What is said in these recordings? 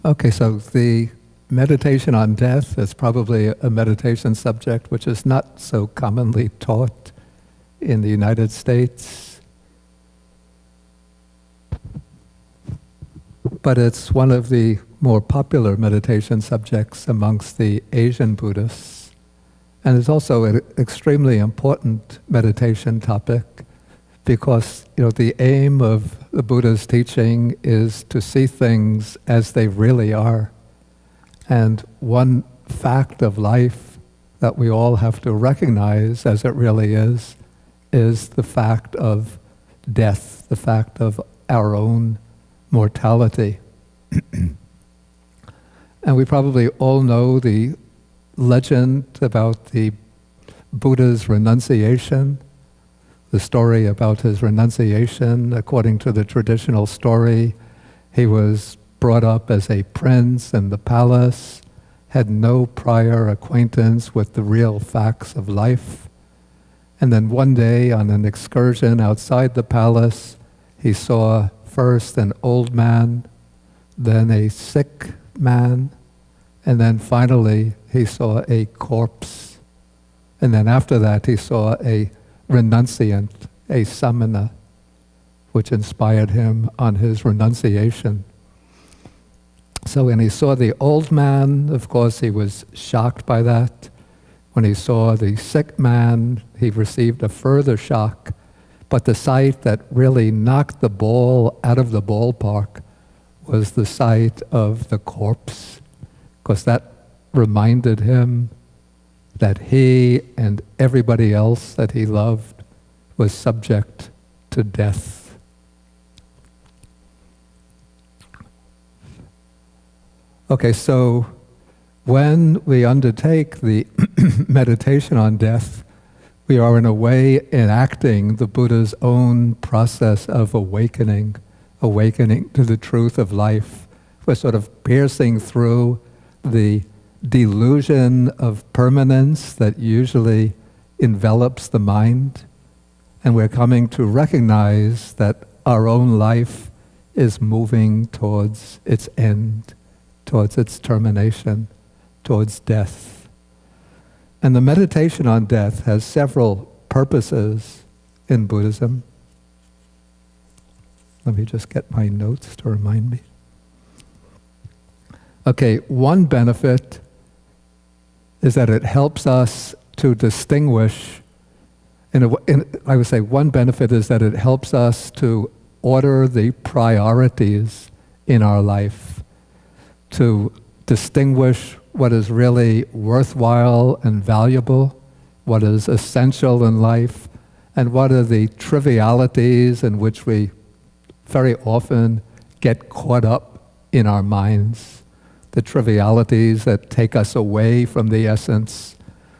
Okay, so the meditation on death is probably a meditation subject which is not so commonly taught in the United States, but it's one of the more popular meditation subjects amongst the Asian Buddhists, and it's also an extremely important meditation topic because, the aim of the Buddha's teaching is to see things as they really are. And one fact of life that we all have to recognize as it really is the fact of death, the fact of our own mortality. And we probably all know the legend about the Buddha's renunciation, the story about his renunciation. According to the traditional story, he was brought up as a prince in the palace, had no prior acquaintance with the real facts of life. And then one day on an excursion outside the palace, he saw first an old man, then a sick man, and then finally he saw a corpse. And then after that he saw a renunciant, a samana, which inspired him on his renunciation. So when he saw the old man, of course, he was shocked by that. When he saw the sick man, he received a further shock. But the sight that really knocked the ball out of the ballpark was the sight of the corpse, because that reminded him that he and everybody else that he loved was subject to death. Okay, so when we undertake the meditation on death, we are in a way enacting the Buddha's own process of awakening to the truth of life. We're sort of piercing through the delusion of permanence that usually envelops the mind, and we're coming to recognize that our own life is moving towards its end, towards its termination, towards death. And the meditation on death has several purposes in Buddhism. Let me just get my notes to remind me. Okay, one benefit is that it helps us to distinguish, I would say one benefit is that it helps us to order the priorities in our life, to distinguish what is really worthwhile and valuable, what is essential in life, and what are the trivialities in which we very often get caught up in our minds. The trivialities that take us away from the essence,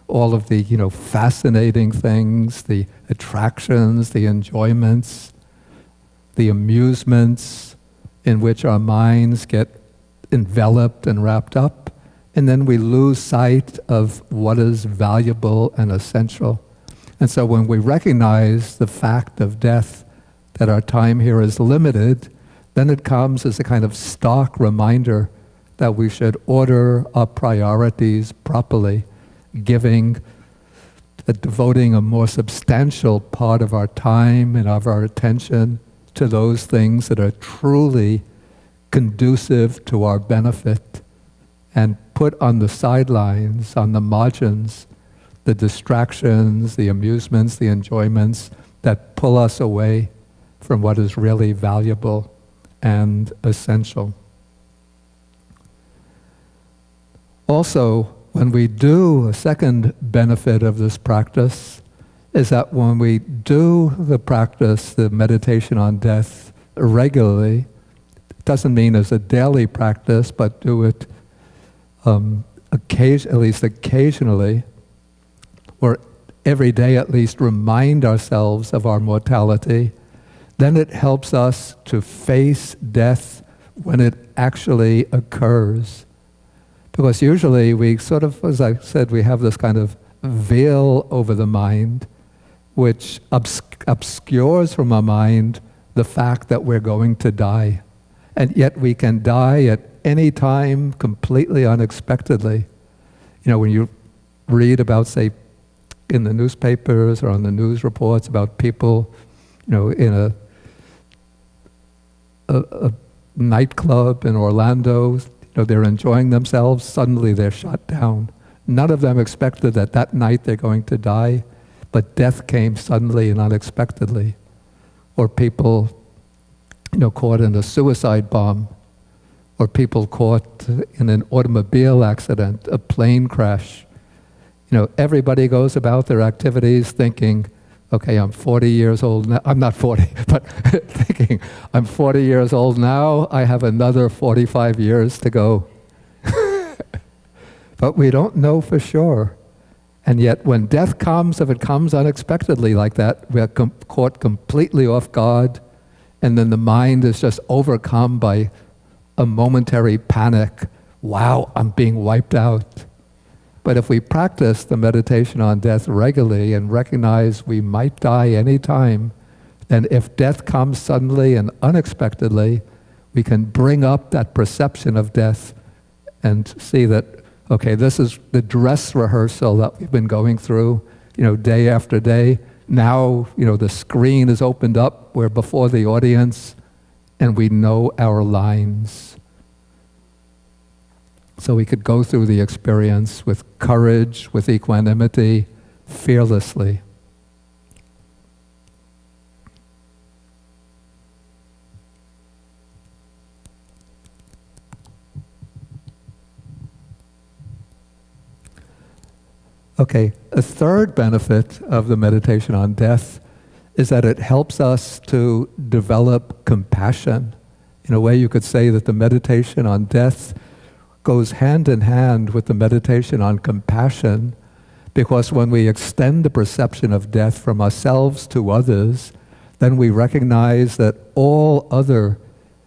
all of the fascinating things, the attractions, the enjoyments, the amusements in which our minds get enveloped and wrapped up, and then we lose sight of what is valuable and essential. And so when we recognize the fact of death, that our time here is limited, then it comes as a kind of stark reminder that we should order our priorities properly, devoting a more substantial part of our time and of our attention to those things that are truly conducive to our benefit, and put on the sidelines, on the margins, the distractions, the amusements, the enjoyments that pull us away from what is really valuable and essential. Also, when we do, a second benefit of this practice is that when we do the practice, the meditation on death, regularly, it doesn't mean as a daily practice, but do it at least occasionally, or every day at least remind ourselves of our mortality, then it helps us to face death when it actually occurs. Because usually we sort of, as I said, we have this kind of veil over the mind which obscures from our mind the fact that we're going to die. And yet we can die at any time completely unexpectedly. When you read about, say, in the newspapers or on the news reports about people, in a nightclub in Orlando, they're enjoying themselves, suddenly they're shot down. None of them expected that night they're going to die, but death came suddenly and unexpectedly. Or people, caught in a suicide bomb, or people caught in an automobile accident, a plane crash. Everybody goes about their activities thinking, okay, I'm 40 years old now. I'm not 40, but thinking, I'm 40 years old now, I have another 45 years to go. But we don't know for sure. And yet when death comes, if it comes unexpectedly like that, we're caught completely off guard, and then the mind is just overcome by a momentary panic. Wow, I'm being wiped out. But if we practice the meditation on death regularly and recognize we might die any time, then if death comes suddenly and unexpectedly, we can bring up that perception of death and see that, okay, this is the dress rehearsal that we've been going through, day after day. Now, the screen is opened up, we're before the audience, and we know our lines. So we could go through the experience with courage, with equanimity, fearlessly. Okay, a third benefit of the meditation on death is that it helps us to develop compassion. In a way, you could say that the meditation on death goes hand in hand with the meditation on compassion, because when we extend the perception of death from ourselves to others, then we recognize that all other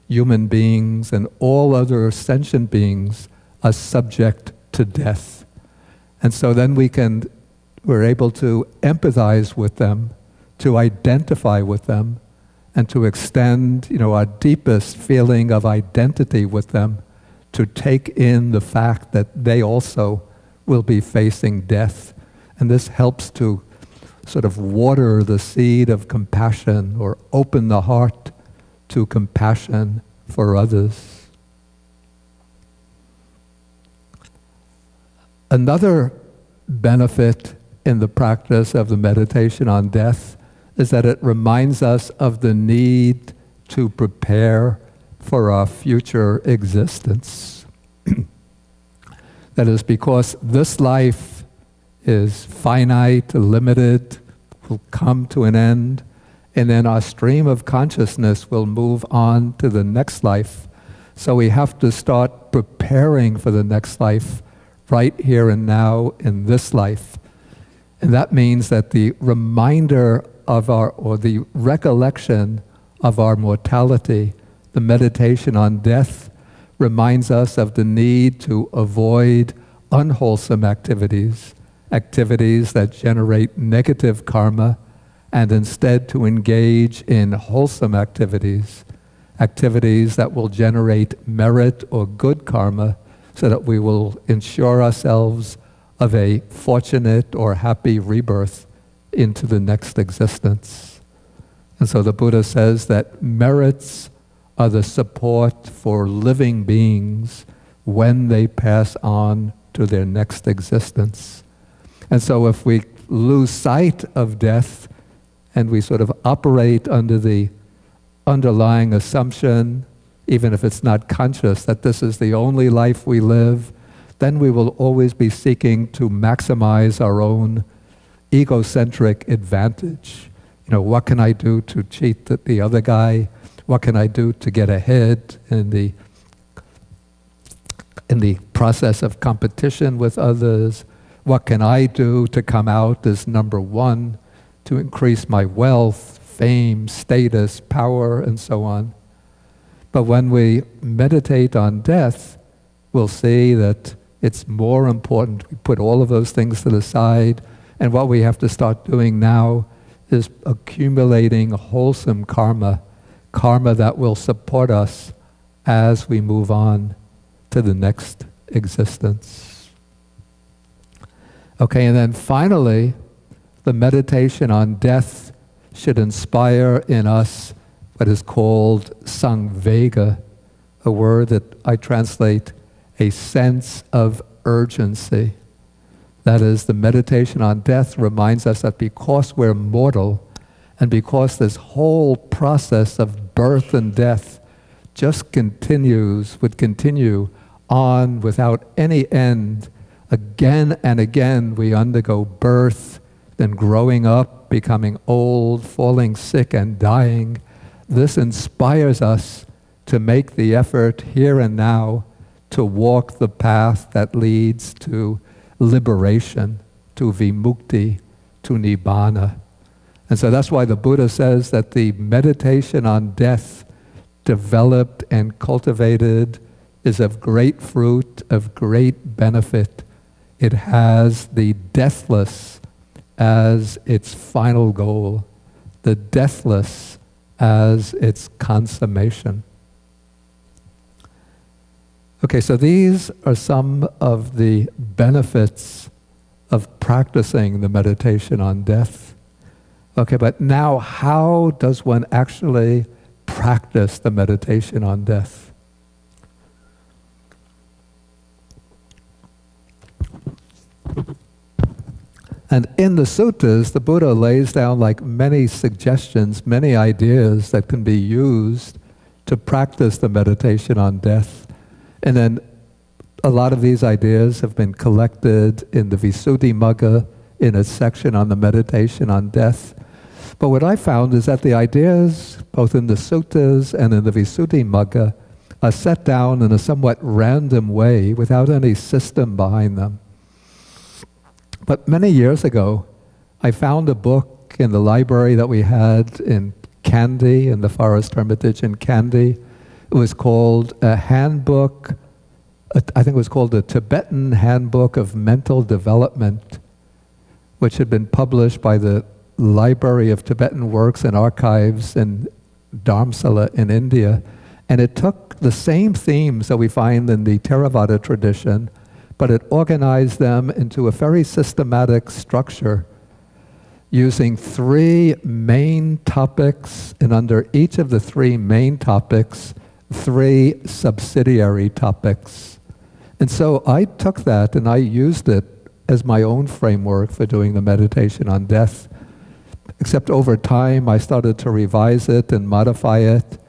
human beings and all other sentient beings are subject to death. And so then we're able to empathize with them, to identify with them, and to extend, our deepest feeling of identity with them, to take in the fact that they also will be facing death. And this helps to sort of water the seed of compassion, or open the heart to compassion for others. Another benefit in the practice of the meditation on death is that it reminds us of the need to prepare for our future existence. That is, because this life is finite, limited, will come to an end, and then our stream of consciousness will move on to the next life. So we have to start preparing for the next life right here and now in this life. And that means that the reminder of the recollection of our mortality, the meditation on death, reminds us of the need to avoid unwholesome activities that generate negative karma, and instead to engage in wholesome activities that will generate merit or good karma, so that we will ensure ourselves of a fortunate or happy rebirth into the next existence. And so the Buddha says that merits are the support for living beings when they pass on to their next existence. And so if we lose sight of death and we sort of operate under the underlying assumption, even if it's not conscious, that this is the only life we live, then we will always be seeking to maximize our own egocentric advantage. What can I do to cheat the other guy? What can I do to get ahead in the process of competition with others? What can I do to come out as number one, to increase my wealth, fame, status, power, and so on? But when we meditate on death, we'll see that it's more important. We put all of those things to the side, and what we have to start doing now is accumulating wholesome karma that will support us as we move on to the next existence. Okay, and then finally, the meditation on death should inspire in us what is called samvega, a word that I translate a sense of urgency. That is, the meditation on death reminds us that because we're mortal, and because this whole process of birth and death just would continue on without any end, again and again we undergo birth, then growing up, becoming old, falling sick and dying. This inspires us to make the effort here and now to walk the path that leads to liberation, to vimukti, to nibbana. And so that's why the Buddha says that the meditation on death, developed and cultivated, is of great fruit, of great benefit. It has the deathless as its final goal, the deathless as its consummation. Okay, so these are some of the benefits of practicing the meditation on death. Okay, but now how does one actually practice the meditation on death? And in the suttas, the Buddha lays down like many suggestions, many ideas that can be used to practice the meditation on death. And then a lot of these ideas have been collected in the Visuddhimagga in a section on the meditation on death. But what I found is that the ideas, both in the suttas and in the Visuddhimagga, are set down in a somewhat random way without any system behind them. But many years ago, I found a book in the library that we had in Kandy, in the Forest Hermitage in Kandy. It was called a handbook, I think it was called the Tibetan Handbook of Mental Development, which had been published by the Library of Tibetan Works and Archives in Dharamsala in India. And it took the same themes that we find in the Theravada tradition, but it organized them into a very systematic structure using 3 main topics, and under each of the 3 main topics, 3 subsidiary topics. And so I took that and I used it as my own framework for doing the meditation on death. Except over time, I started to revise it and modify it.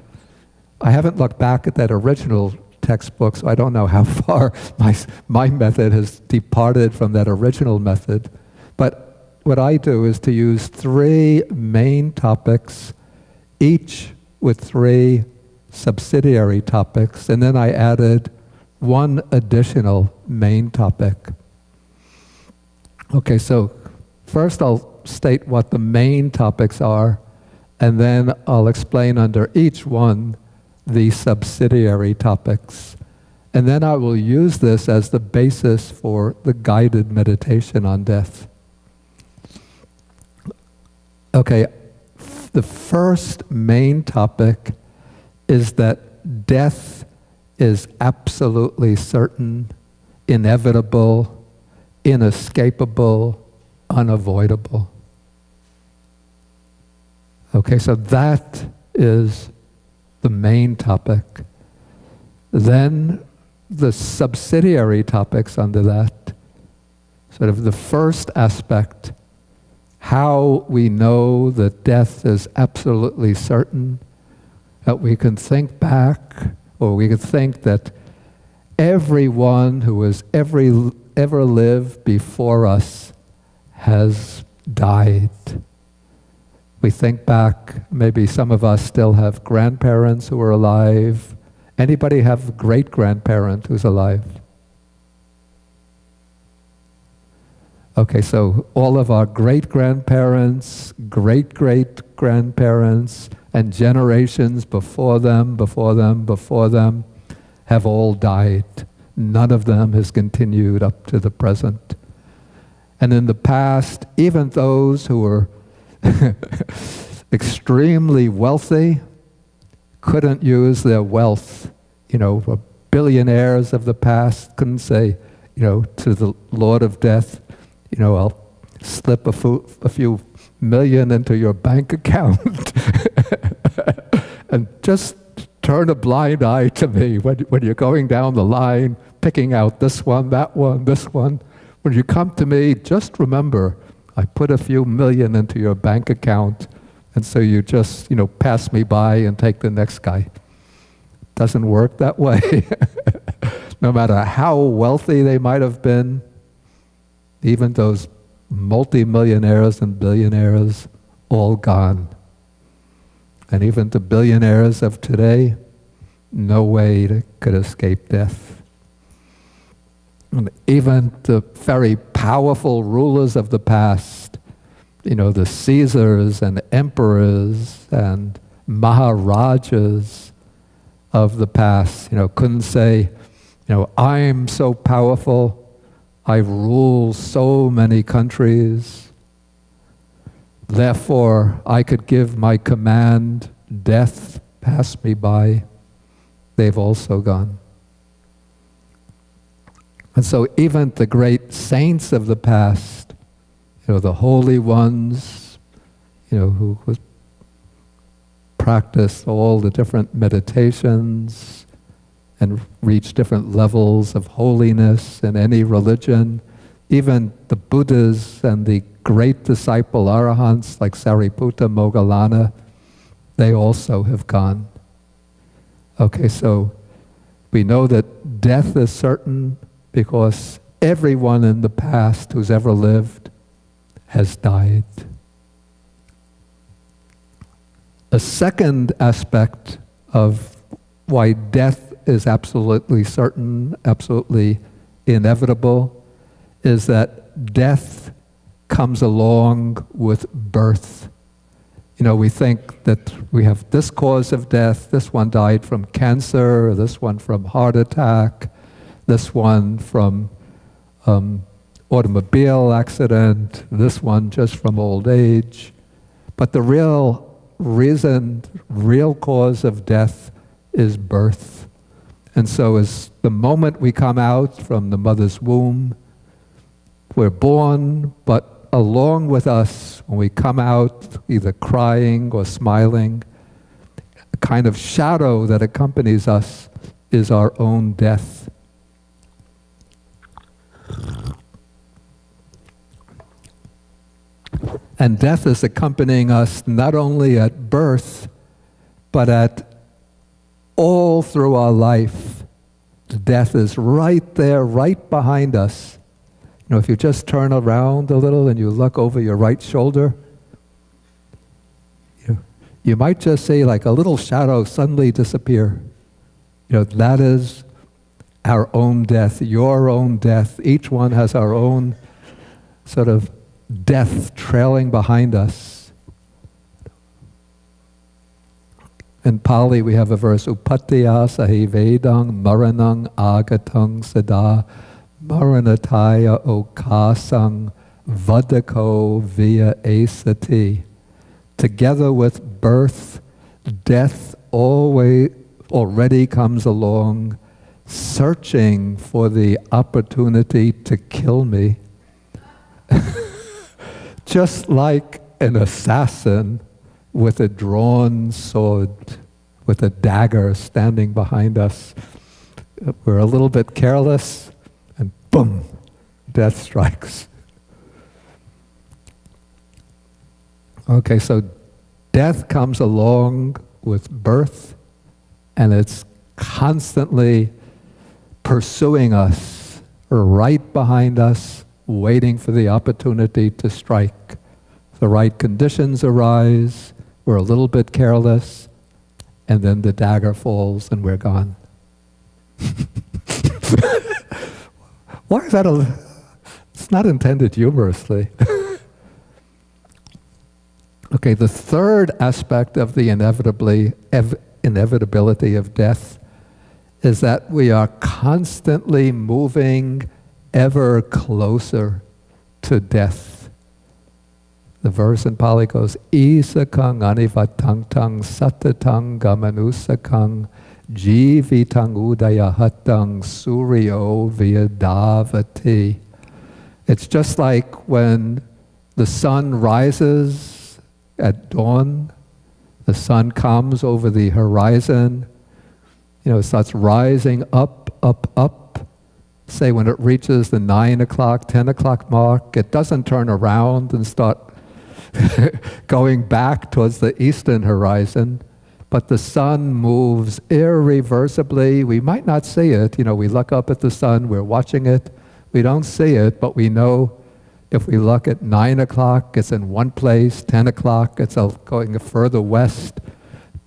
I haven't looked back at that original textbook, so I don't know how far my method has departed from that original method. But what I do is to use 3 main topics, each with 3 subsidiary topics, and then I added 1 additional main topic. Okay, so first I'll state what the main topics are, and then I'll explain under each one the subsidiary topics. And then I will use this as the basis for the guided meditation on death. Okay, the first main topic is that death is absolutely certain, inevitable, inescapable, unavoidable. Okay, so that is the main topic. Then the subsidiary topics under that, sort of the first aspect, how we know that death is absolutely certain, that we can think back, or we can think that everyone who has ever lived before us has died. We think back, maybe some of us still have grandparents who are alive. Anybody have a great-grandparent who's alive? Okay, so all of our great-grandparents, great-great-grandparents, and generations before them have all died. None of them has continued up to the present. And in the past, even those who were extremely wealthy couldn't use their wealth billionaires of the past couldn't say, to the Lord of Death, I'll slip a few million into your bank account and just turn a blind eye to me when you're going down the line, picking out this one, that one, this one. When you come to me, just remember, I put a few million into your bank account, and so you just, pass me by and take the next guy. Doesn't work that way. No matter how wealthy they might have been, even those multi-millionaires and billionaires, all gone. And even the billionaires of today, no way they could escape death. And even the very powerful rulers of the past, the Caesars and emperors and Maharajas of the past, couldn't say, I'm so powerful, I rule so many countries, therefore I could give my command, death, pass me by. They've also gone. And so even the great saints of the past, the holy ones, who practiced all the different meditations and reached different levels of holiness in any religion, even the Buddhas and the great disciple arahants like Sariputta, Moggallana, they also have gone. Okay, so we know that death is certain because everyone in the past who's ever lived has died. A second aspect of why death is absolutely certain, absolutely inevitable, is that death comes along with birth. We think that we have this cause of death, this one died from cancer, this one from heart attack, this one from automobile accident, this one just from old age. But the real reason, real cause of death is birth. And so as the moment we come out from the mother's womb, we're born, but along with us, when we come out, either crying or smiling, a kind of shadow that accompanies us is our own death. And death is accompanying us not only at birth, but at all through our life. Death is right there, right behind us. If you just turn around a little and you look over your right shoulder, you might just see like a little shadow suddenly disappear. That is our own death, your own death. Each one has our own sort of death trailing behind us. In Pali we have a verse, Upattiya sahi vedang maranang agatang sada maranataya okasang vadako via asati. Together with birth, death already comes along, searching for the opportunity to kill me. Just like an assassin with a drawn sword, with a dagger standing behind us. We're a little bit careless, and boom, death strikes. Okay, so death comes along with birth, and it's constantly pursuing us, right behind us, waiting for the opportunity to strike. The right conditions arise, we're a little bit careless, and then the dagger falls and we're gone. Why is that it's not intended humorously. Okay, the third aspect of the inevitability of death is that we are constantly moving ever closer to death. The verse in Pali goes, Isakang anivatangtang satatang gamanusakang Jivitang udayahatang suryo vyadavati. It's just like when the sun rises at dawn, the sun comes over the horizon, it starts rising up, up, up. Say when it reaches the 9 o'clock, 10 o'clock mark, it doesn't turn around and start going back towards the eastern horizon, but the sun moves irreversibly. We might not see it. We look up at the sun, we're watching it. We don't see it, but we know if we look at 9 o'clock, it's in one place, 10 o'clock, it's going further west.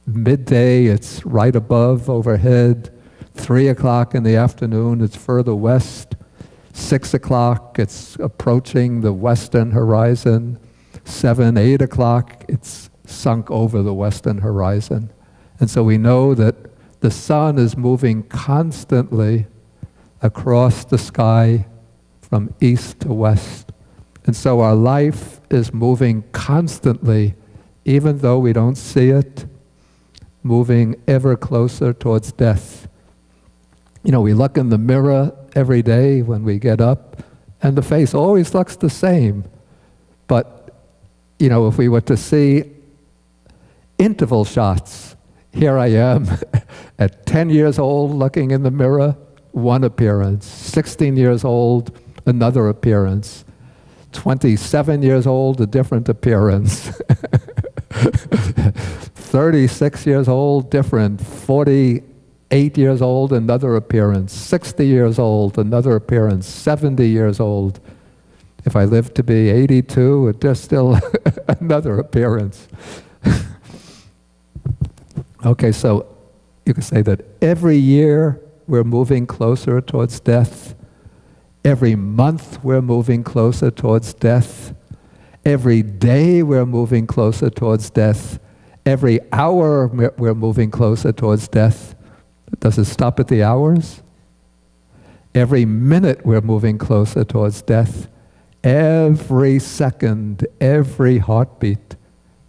Midday, it's right above, overhead. 3 o'clock in the afternoon, it's further west. 6 o'clock, it's approaching the western horizon. 7, 8 o'clock, it's sunk over the western horizon. And so we know that the sun is moving constantly across the sky from east to west. And so our life is moving constantly, even though we don't see it, moving ever closer towards death. We look in the mirror every day when we get up, and the face always looks the same. But if we were to see interval shots, here I am at 10 years old looking in the mirror, one appearance. 16 years old, another appearance. 27 years old, a different appearance. 36 years old, different. 48 years old, another appearance. 60 years old, another appearance. 70 years old. If I live to be 82, there's still another appearance. Okay, so you could say that every year we're moving closer towards death. Every month we're moving closer towards death. Every day we're moving closer towards death. Every hour we're moving closer towards death. Does it stop at the hours? Every minute we're moving closer towards death. Every second, every heartbeat,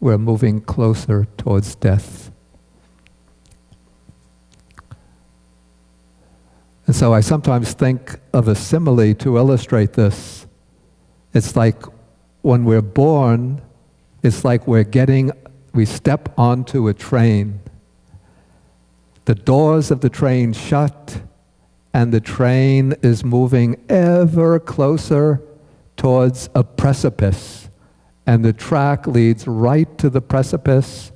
we're moving closer towards death. And so I sometimes think of a simile to illustrate this. It's like when we're born, it's like we step onto a train. The doors of the train shut, and the train is moving ever closer towards a precipice. And the track leads right to the precipice,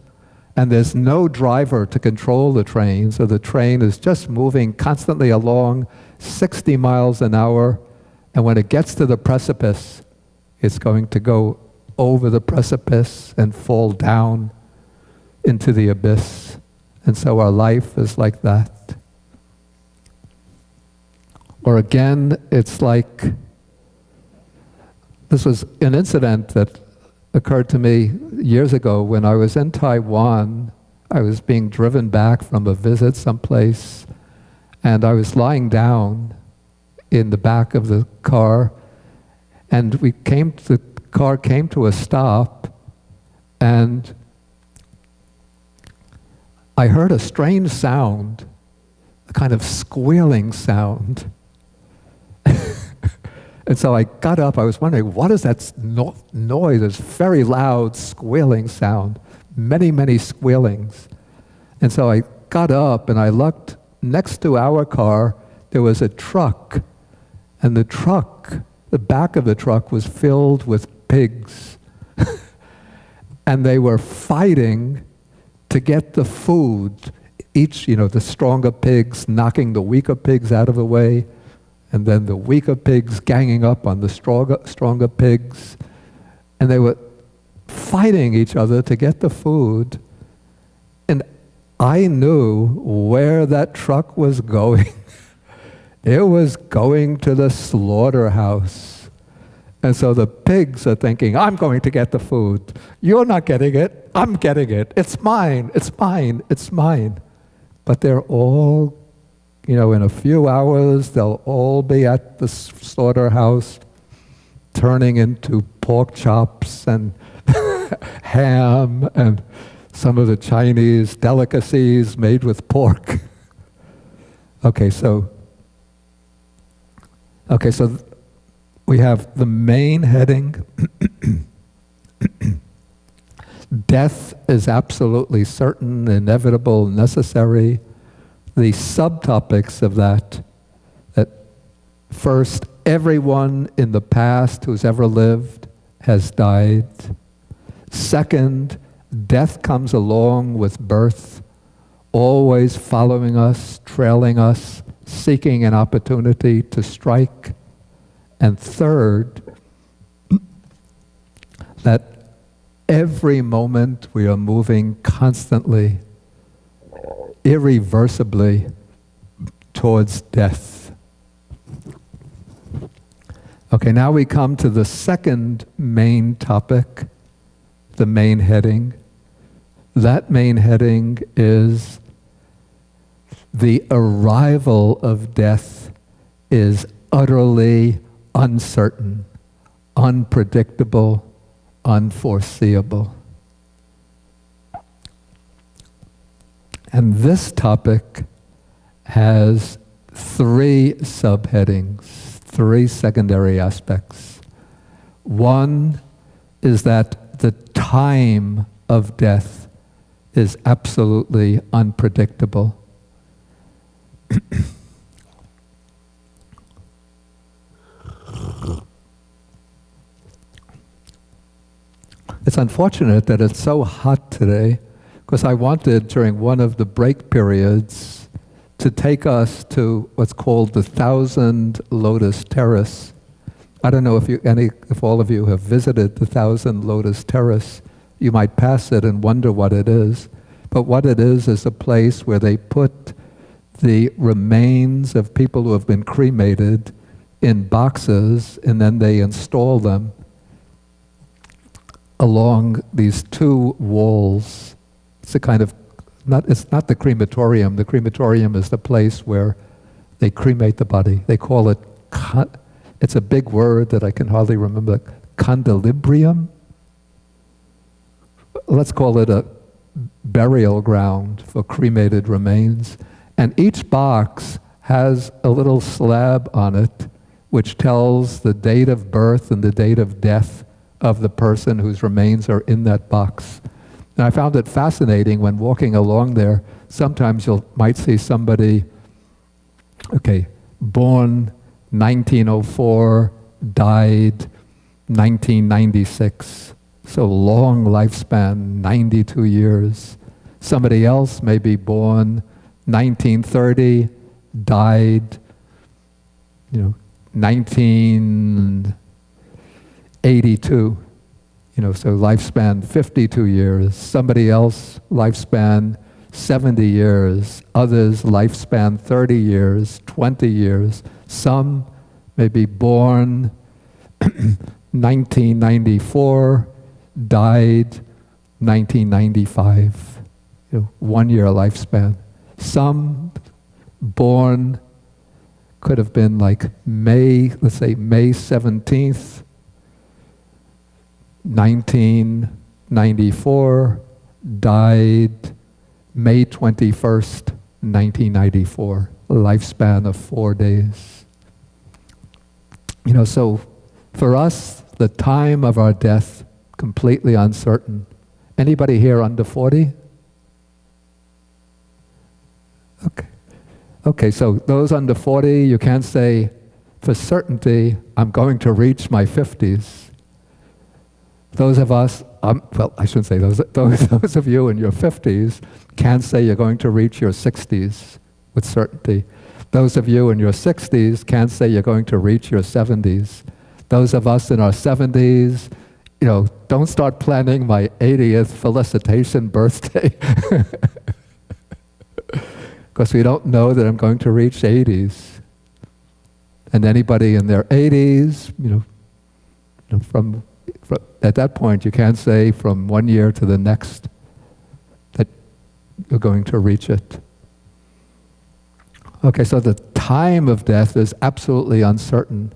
and there's no driver to control the train, so the train is just moving constantly along 60 miles an hour, and when it gets to the precipice, it's going to go over the precipice and fall down into the abyss. And so our life is like that. Or again, it's like, this was an incident that occurred to me years ago when I was in Taiwan. I was being driven back from a visit someplace, and I was lying down in the back of the car, and the car came to a stop, and I heard a strange sound, a kind of squealing sound. And so I got up, I was wondering, what is that noise, this very loud squealing sound? Many, many squealings. And so I got up and I looked next to our car, there was a truck. And the back of the truck was filled with pigs. And they were fighting to get the food. Each, the stronger pigs knocking the weaker pigs out of the way, and then the weaker pigs ganging up on the stronger pigs. And they were fighting each other to get the food. And I knew where that truck was going. It was going to the slaughterhouse. And so the pigs are thinking, I'm going to get the food. You're not getting it. I'm getting it. It's mine. It's mine. It's mine. But they're all, in a few hours, they'll all be at the slaughterhouse, turning into pork chops and ham and some of the Chinese delicacies made with pork. Okay, so we have the main heading. Death is absolutely certain, inevitable, necessary. The subtopics of that first, everyone in the past who's ever lived has died. Second, death comes along with birth, always following us, trailing us, seeking an opportunity to strike. And third, that every moment we are moving constantly, irreversibly towards death. Okay, now we come to the second main topic, the main heading. That main heading is the arrival of death is utterly uncertain, unpredictable, unforeseeable. And this topic has three subheadings, three secondary aspects. One is that the time of death is absolutely unpredictable. It's unfortunate that it's so hot today, because I wanted during one of the break periods to take us to what's called the 1,000 Lotus Terrace. I don't know if all of you have visited the 1,000 Lotus Terrace. You might pass it and wonder what it is. But what it is a place where they put the remains of people who have been cremated in boxes, and then they install them along these two walls. It's a kind of, it's not the crematorium. The crematorium is the place where they cremate the body. They call it, it's a big word that I can hardly remember, condilibrium? Let's call it a burial ground for cremated remains. And each box has a little slab on it which tells the date of birth and the date of death of the person whose remains are in that box. And I found it fascinating when walking along there. Sometimes you might see somebody, born 1904, died 1996. So long lifespan, 92 years. Somebody else may be born 1930, died, 1982. So lifespan 52 years. Somebody else, lifespan 70 years. Others, lifespan 30 years, 20 years. Some may be born 1994, died 1995. 1 year lifespan. Some born could have been like May 17th, 1994, died May 21st, 1994, a lifespan of 4 days. So for us, the time of our death, completely uncertain. Anybody here under 40? Okay, so those under 40, you can't say for certainty, I'm going to reach my 50s. Those of us, I shouldn't say those of you in your 50s can't say you're going to reach your 60s with certainty. Those of you in your 60s can't say you're going to reach your 70s. Those of us in our 70s, don't start planning my 80th felicitation birthday. Because we don't know that I'm going to reach 80s. And anybody in their 80s, from at that point, you can't say from 1 year to the next that you're going to reach it. Okay, so the time of death is absolutely uncertain,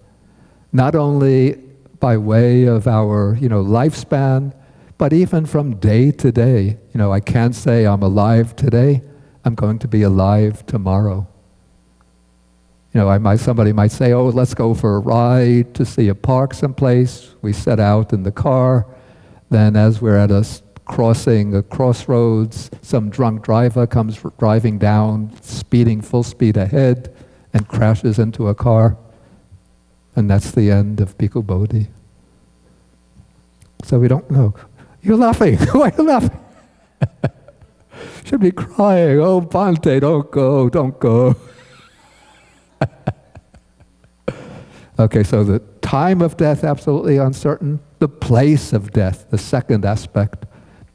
not only by way of our, lifespan, but even from day to day. I can't say I'm alive today, I'm going to be alive tomorrow. Somebody might say, oh, let's go for a ride to see a park someplace. We set out in the car. Then as we're at crossing a crossroads, some drunk driver comes driving down, speeding full speed ahead, and crashes into a car. And that's the end of Bhikkhu Bodhi. So we don't know. You're laughing. Why are you laughing? Should be crying. Oh, Bhante, don't go, don't go. Okay, so the time of death, absolutely uncertain. The place of death, the second aspect.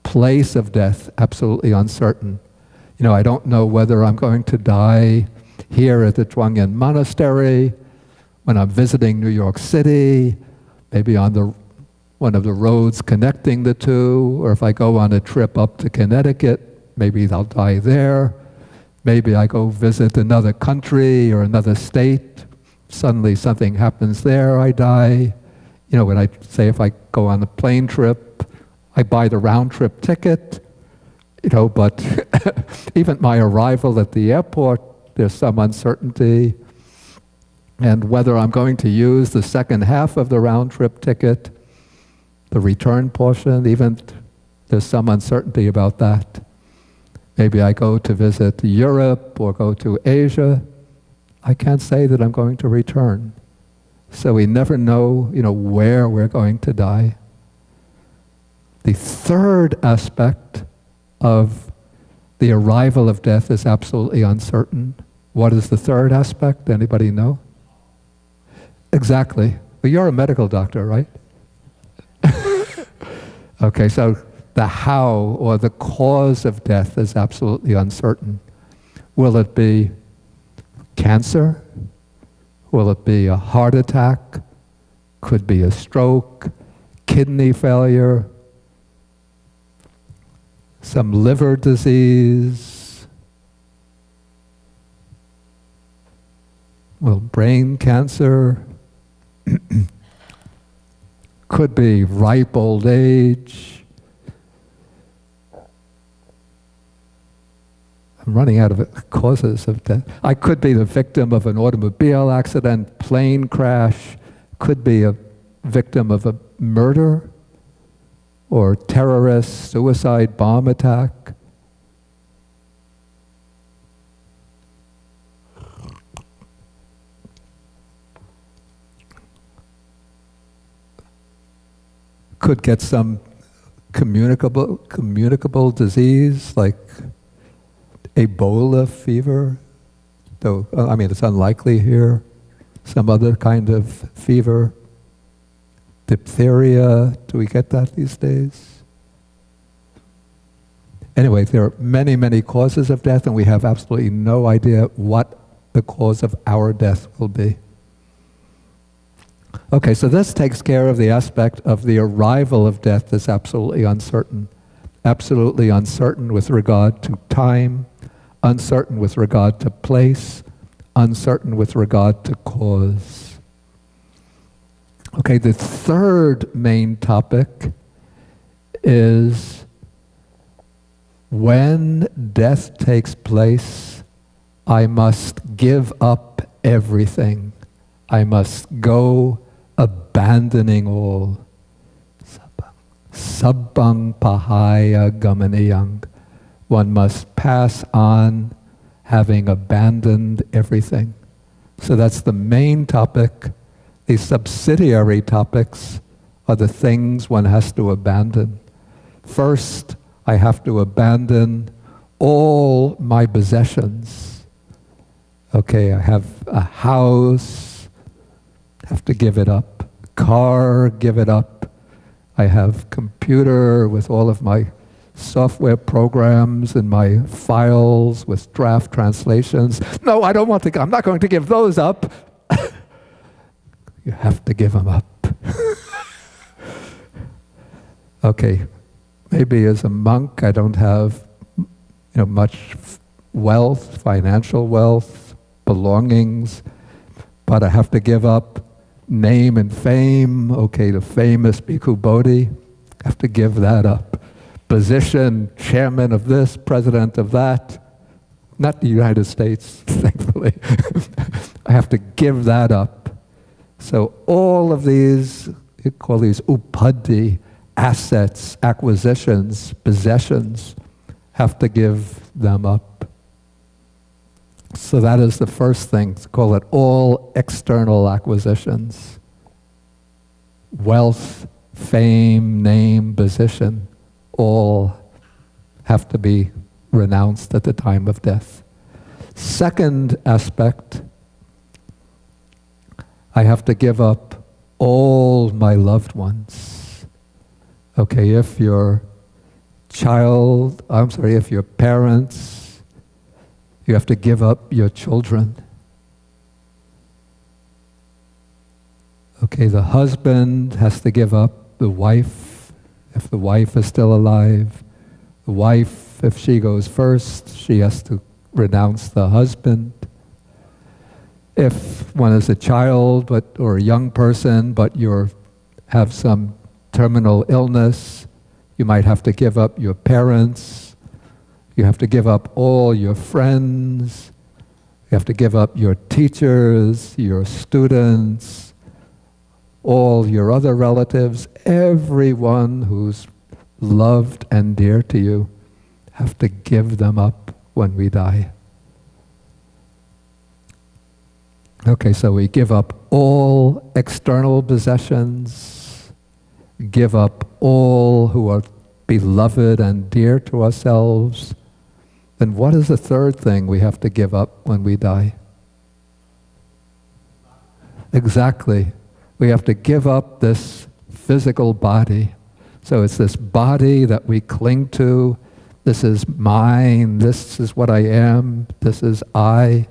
Place of death, absolutely uncertain. I don't know whether I'm going to die here at the Zhuangyan Monastery, when I'm visiting New York City, maybe on one of the roads connecting the two, or if I go on a trip up to Connecticut, maybe I'll die there. Maybe I go visit another country or another state. Suddenly something happens there, I die. When I say if I go on a plane trip, I buy the round trip ticket, but even my arrival at the airport, there's some uncertainty. And whether I'm going to use the second half of the round trip ticket, the return portion, even there's some uncertainty about that. Maybe I go to visit Europe or go to Asia. I can't say that I'm going to return. So we never know, where we're going to die. The third aspect of the arrival of death is absolutely uncertain. What is the third aspect? Anybody know? Exactly. Well, you're a medical doctor, right? Okay, so the how or the cause of death is absolutely uncertain. Will it be cancer? Will it be a heart attack? Could be a stroke, kidney failure, some liver disease, brain cancer, could be ripe old age. I'm running out of causes of death. I could be the victim of an automobile accident, plane crash, could be a victim of a murder or terrorist, suicide, bomb attack. Could get some communicable disease like Ebola fever, though, it's unlikely here. Some other kind of fever. Diphtheria, do we get that these days? Anyway, there are many, many causes of death, and we have absolutely no idea what the cause of our death will be. Okay, so this takes care of the aspect of the arrival of death that's absolutely uncertain. Absolutely uncertain with regard to time, uncertain with regard to place, uncertain with regard to cause. Okay, the third main topic is when death takes place, I must give up everything. I must go abandoning all. Sabbang pahaya gamaniyang. One must pass on having abandoned everything. So that's the main topic. The subsidiary topics are the things one has to abandon. First, I have to abandon all my possessions. Okay, I have a house, have to give it up. Car, give it up. I have computer with all of my software programs and my files with draft translations. No, I don't want to, I'm not going to give those up. You have to give them up. Okay, maybe as a monk I don't have much wealth, financial wealth, belongings, but I have to give up name and fame. Okay, the famous Bhikkhu Bodhi, I have to give that up. Position, chairman of this, president of that, not the United States, thankfully, I have to give that up. So all of these, you call these upadhi, assets, acquisitions, possessions, have to give them up. So that is the first thing, call it all external acquisitions. Wealth, fame, name, position, all have to be renounced at the time of death. Second aspect, I have to give up all my loved ones. Okay, if your if your parents, you have to give up your children. Okay, the husband has to give up the wife, if the wife is still alive. The wife, if she goes first, she has to renounce the husband. If one is a child or a young person, but you have some terminal illness, you might have to give up your parents. You have to give up all your friends. You have to give up your teachers, your students, all your other relatives, everyone who's loved and dear to you, have to give them up when we die. Okay, so we give up all external possessions, give up all who are beloved and dear to ourselves. Then what is the third thing we have to give up when we die? Exactly. We have to give up this physical body. So it's this body that we cling to. This is mine. This is what I am. This is I.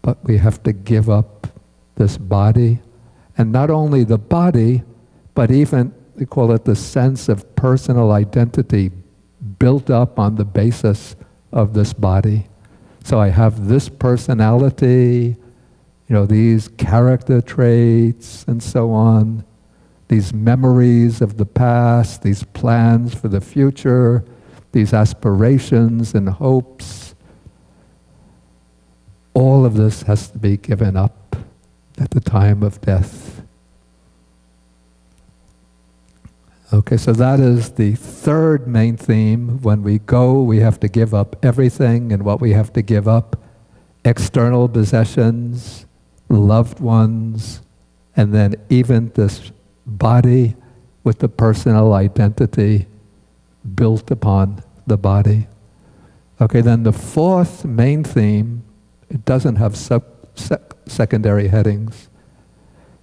But we have to give up this body. And not only the body, but even, we call it the sense of personal identity built up on the basis of this body. So I have this personality, these character traits and so on, these memories of the past, these plans for the future, these aspirations and hopes. All of this has to be given up at the time of death. Okay, so that is the third main theme. When we go, we have to give up everything, and what we have to give up: external possessions, loved ones, and then even this body with the personal identity built upon the body. Okay, then the fourth main theme, it doesn't have secondary headings,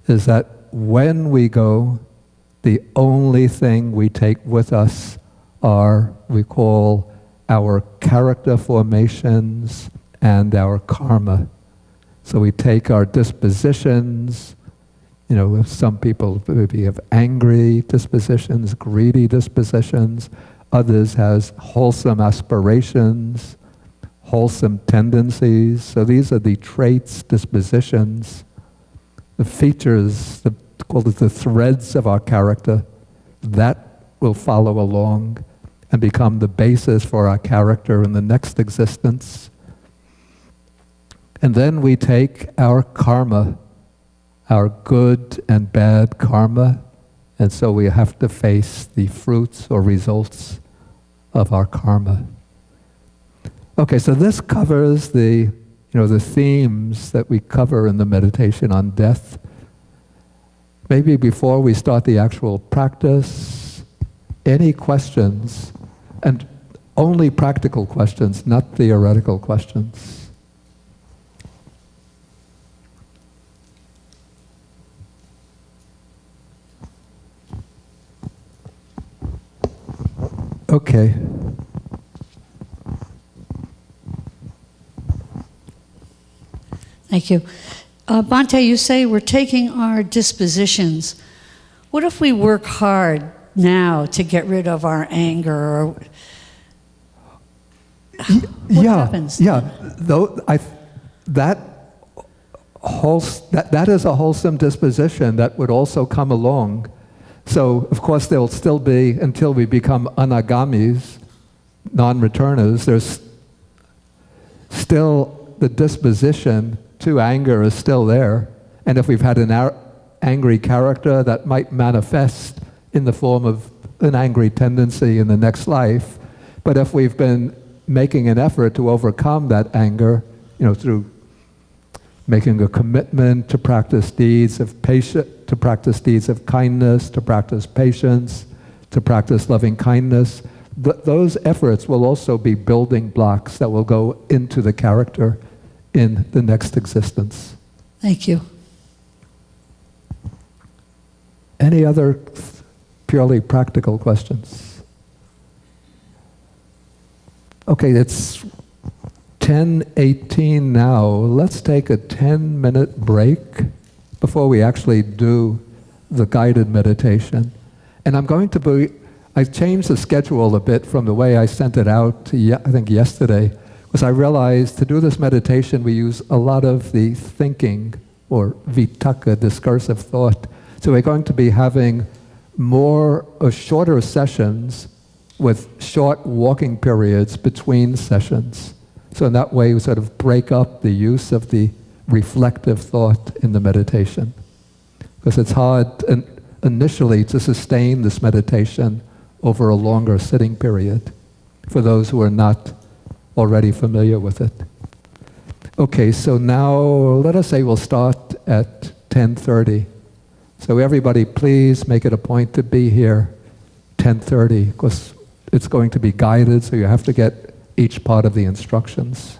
is that when we go, the only thing we take with us are, we call, our character formations and our karma. So we take our dispositions, some people maybe have angry dispositions, greedy dispositions, others has wholesome aspirations, wholesome tendencies. So these are the traits, dispositions, the features, called the threads of our character, that will follow along and become the basis for our character in the next existence. And then we take our karma, our good and bad karma, and so we have to face the fruits or results of our karma. Okay, so this covers the themes that we cover in the meditation on death. Maybe before we start the actual practice, any questions, and only practical questions, not theoretical questions. Okay. Thank you. Bhante, you say we're taking our dispositions. What if we work hard now to get rid of our anger? What happens? Yeah, that is a wholesome disposition that would also come along. So, of course, there'll still be, until we become anagamis, non-returners, there's still the disposition to anger is still there. And if we've had an angry character, that might manifest in the form of an angry tendency in the next life. But if we've been making an effort to overcome that anger, through making a commitment to practice deeds of to practice deeds of kindness, to practice patience, to practice loving kindness, those efforts will also be building blocks that will go into the character in the next existence. Thank you. Any other purely practical questions? Okay, it's 10:18 now. Let's take a 10-minute break before we actually do the guided meditation. And I changed the schedule a bit from the way I sent it out, I think yesterday, because I realized to do this meditation we use a lot of the thinking, or vitakka, discursive thought. So we're going to be having shorter sessions with short walking periods between sessions. So in that way we sort of break up the use of the reflective thought in the meditation. Because it's hard initially to sustain this meditation over a longer sitting period for those who are not already familiar with it. Okay, so now let us say we'll start at 10:30. So everybody please make it a point to be here 10:30, because it's going to be guided, so you have to get each part of the instructions.